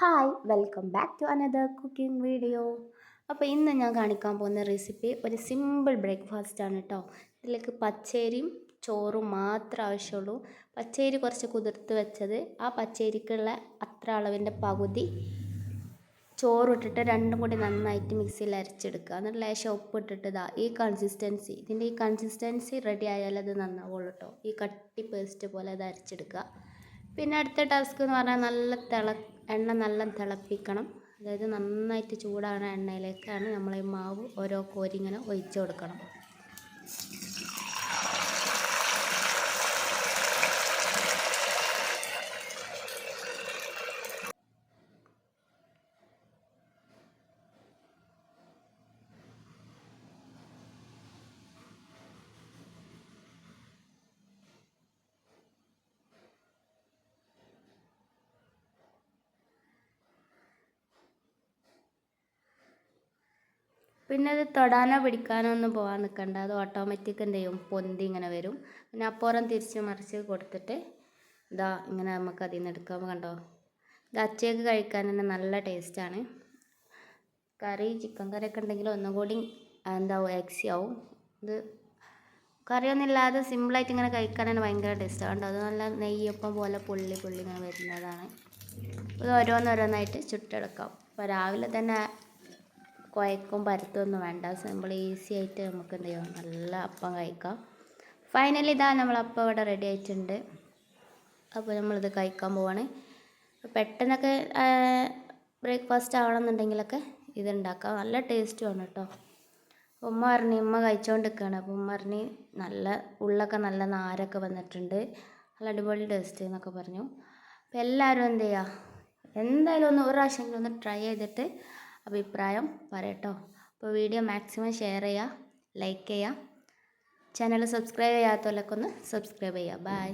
Hi welcome back to another cooking video. അപ്പോൾ ഇന്ന് ഞാൻ കാണിക്കാൻ പോകുന്ന റെസിപ്പി ഒരു സിമ്പിൾ ബ്രേക്ക്ഫാസ്റ്റ് ആണ് കേട്ടോ. ഇതിലേക്ക് പച്ചരിയും ചോറും മാത്രമേ ആവശ്യമുള്ളൂ. പച്ചരി കുറച്ച് കുതിർത്ത് വെച്ചത്, ആ പച്ചരിക്കുള്ള അത്ര അളവിൻ്റെ പകുതി ചോറിട്ടിട്ട് രണ്ടും കൂടി നന്നായിട്ട് മിക്സിയിൽ അരച്ചെടുക്കുക. എന്നിട്ട് ലേശം ഉപ്പിട്ടിട്ട് ഈ കൺസിസ്റ്റൻസി, ഇതിൻ്റെ ഈ കൺസിസ്റ്റൻസി റെഡി ആയാൽ അത് നന്നാവുള്ളൂ കേട്ടോ. ഈ കട്ടി പേസ്റ്റ് പോലെ അത് അരച്ചെടുക്കുക. പിന്നെ അടുത്ത ടാസ്ക് എന്ന് പറഞ്ഞാൽ എണ്ണ നല്ല തിളപ്പിക്കണം. അതായത് നന്നായിട്ട് ചൂടാണ് എണ്ണയിലേക്കാണ് നമ്മൾ ഈ മാവ് ഓരോ കോരി ഇങ്ങനെ ഒഴിച്ചു കൊടുക്കണം. പിന്നെ അത് തൊടാനോ പിടിക്കാനോ ഒന്നും പോകാൻ നിൽക്കണ്ട. അത് ഓട്ടോമാറ്റിക് എന്ത് ചെയ്യും, പൊന്തി ഇങ്ങനെ വരും. പിന്നെ അപ്പുറം തിരിച്ച് മറിച്ച് കൊടുത്തിട്ട് ഇങ്ങനെ നമുക്ക് അതിൽ നിന്ന് എടുക്കാം. കണ്ടോ, ഇത് അച്ചേക്ക് കഴിക്കാൻ തന്നെ നല്ല ടേസ്റ്റാണ്. ചിക്കൻ കറിയൊക്കെ ഉണ്ടെങ്കിൽ ഒന്നും കൂടി എക്സി ആവും. ഇത് കറിയൊന്നും ഇല്ലാതെ സിമ്പിളായിട്ട് ഇങ്ങനെ കഴിക്കാൻ തന്നെ ഭയങ്കര ടേസ്റ്റാണ്. കണ്ടോ, അത് നല്ല നെയ്യപ്പം പോലെ പുള്ളി ഇങ്ങനെ വരുന്നതാണ്. ഇത് ഓരോന്നോരോന്നായിട്ട് ചുട്ടെടുക്കാം. അപ്പോൾ രാവിലെ തന്നെ കുഴക്കും പരത്തൊന്നും വേണ്ട, സിമ്പിൾ ഈസി ആയിട്ട് നമുക്ക് എന്ത് ചെയ്യാം, നല്ല അപ്പം കഴിക്കാം. ഫൈനലി നമ്മളപ്പം ഇവിടെ റെഡി ആയിട്ടുണ്ട്. അപ്പോൾ നമ്മളിത് കഴിക്കാൻ പോവാണ്. പെട്ടെന്നൊക്കെ ബ്രേക്ക്ഫാസ്റ്റ് ആവണമെന്നുണ്ടെങ്കിലൊക്കെ ഇതുണ്ടാക്കാം. നല്ല ടേസ്റ്റുമാണ് കേട്ടോ. ഉമ്മ കഴിച്ചുകൊണ്ടിരിക്കുകയാണ്. അപ്പോൾ ഉമ്മ പറഞ്ഞ് നല്ല ഉള്ളൊക്കെ നല്ല നാരൊക്കെ വന്നിട്ടുണ്ട്, നല്ല അടിപൊളി ടേസ്റ്റ് എന്നൊക്കെ പറഞ്ഞു. അപ്പോൾ എല്ലാവരും എന്ത് ചെയ്യുക, എന്തായാലും ഒരു പ്രാവശ്യമെങ്കിലും ഒന്ന് ട്രൈ ചെയ്തിട്ട് അഭിപ്രായം പറയട്ടോ. അപ്പോൾ വീഡിയോ മാക്സിമം ഷെയർ ചെയ്യുക, ലൈക്ക് ചെയ്യുക, ചാനൽ സബ്സ്ക്രൈബ് ചെയ്യാത്തവരൊക്കെ ഒന്ന് സബ്സ്ക്രൈബ് ചെയ്യുക. ബൈ.